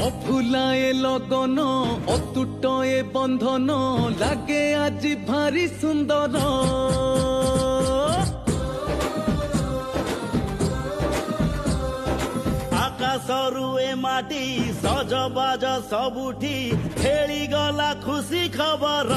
অফুলায়ে লগন অতুটয়ে বন্ধন লাগে আজি ভারি সুন্দর। আকাশরু এ মাটি সজবাজ ସବୁଠି ଖେଳିଗଲା ଖୁସି ଖବର।